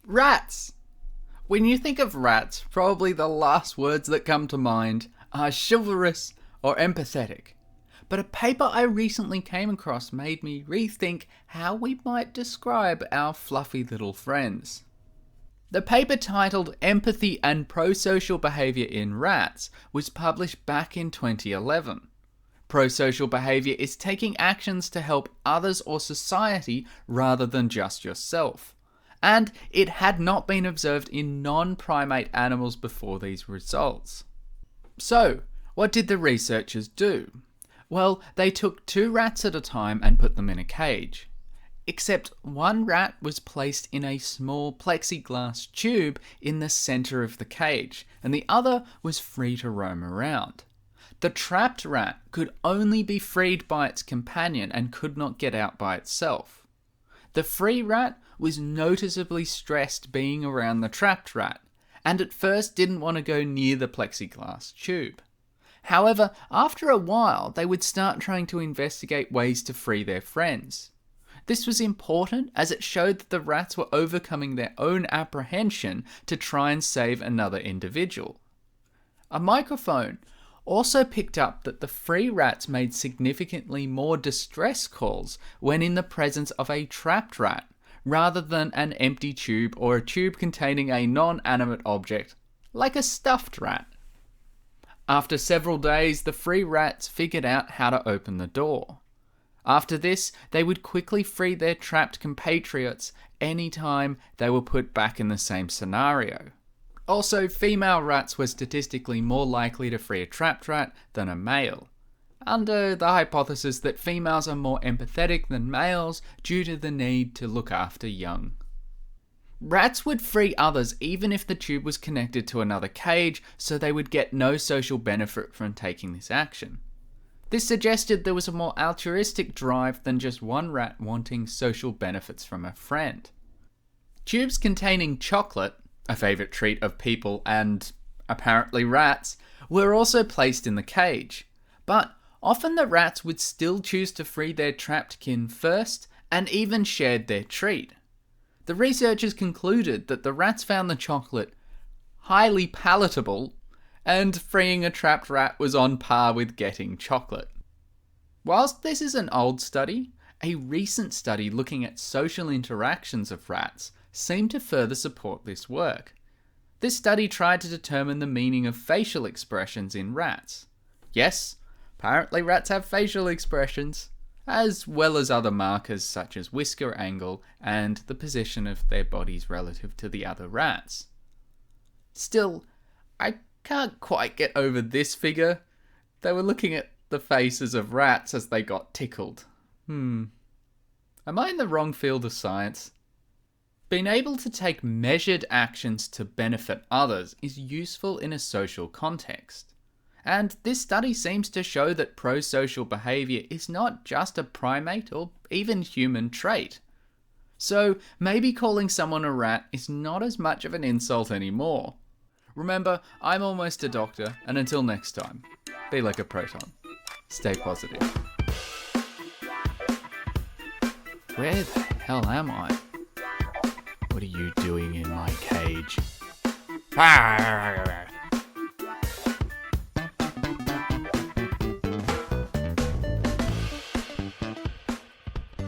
Rats! When you think of rats, probably the last words that come to mind are chivalrous or empathetic. But a paper I recently came across made me rethink how we might describe our fluffy little friends. The paper titled Empathy and Prosocial Behaviour in Rats was published back in 2011. Prosocial behaviour is taking actions to help others or society rather than just yourself. And it had not been observed in non-primate animals before these results. So, what did the researchers do? Well, they took 2 rats at a time and put them in a cage. Except one rat was placed in a small plexiglass tube in the centre of the cage, and the other was free to roam around. The trapped rat could only be freed by its companion and could not get out by itself. The free rat was noticeably stressed being around the trapped rat, and at first didn't want to go near the plexiglass tube. However, after a while, they would start trying to investigate ways to free their friends. This was important as it showed that the rats were overcoming their own apprehension to try and save another individual. A microphone also picked up that the free rats made significantly more distress calls when in the presence of a trapped rat, rather than an empty tube or a tube containing a non-animate object, like a stuffed rat. After several days, the free rats figured out how to open the door. After this, they would quickly free their trapped compatriots anytime they were put back in the same scenario. Also, female rats were statistically more likely to free a trapped rat than a male, under the hypothesis that females are more empathetic than males due to the need to look after young. Rats would free others even if the tube was connected to another cage, so they would get no social benefit from taking this action. This suggested there was a more altruistic drive than just one rat wanting social benefits from a friend. Tubes containing chocolate, a favourite treat of people and apparently rats, were also placed in the cage, but often the rats would still choose to free their trapped kin first and even shared their treat. The researchers concluded that the rats found the chocolate highly palatable, and freeing a trapped rat was on par with getting chocolate. Whilst this is an old study, a recent study looking at social interactions of rats seemed to further support this work. This study tried to determine the meaning of facial expressions in rats. Yes, apparently rats have facial expressions, as well as other markers such as whisker angle and the position of their bodies relative to the other rats. Still, I can't quite get over this figure. They were looking at the faces of rats as they got tickled. Am I in the wrong field of science? Being able to take measured actions to benefit others is useful in a social context. And this study seems to show that prosocial behaviour is not just a primate or even human trait. So maybe calling someone a rat is not as much of an insult anymore. Remember, I'm almost a doctor, and until next time, be like a proton. Stay positive. Where the hell am I? What are you doing in my cage?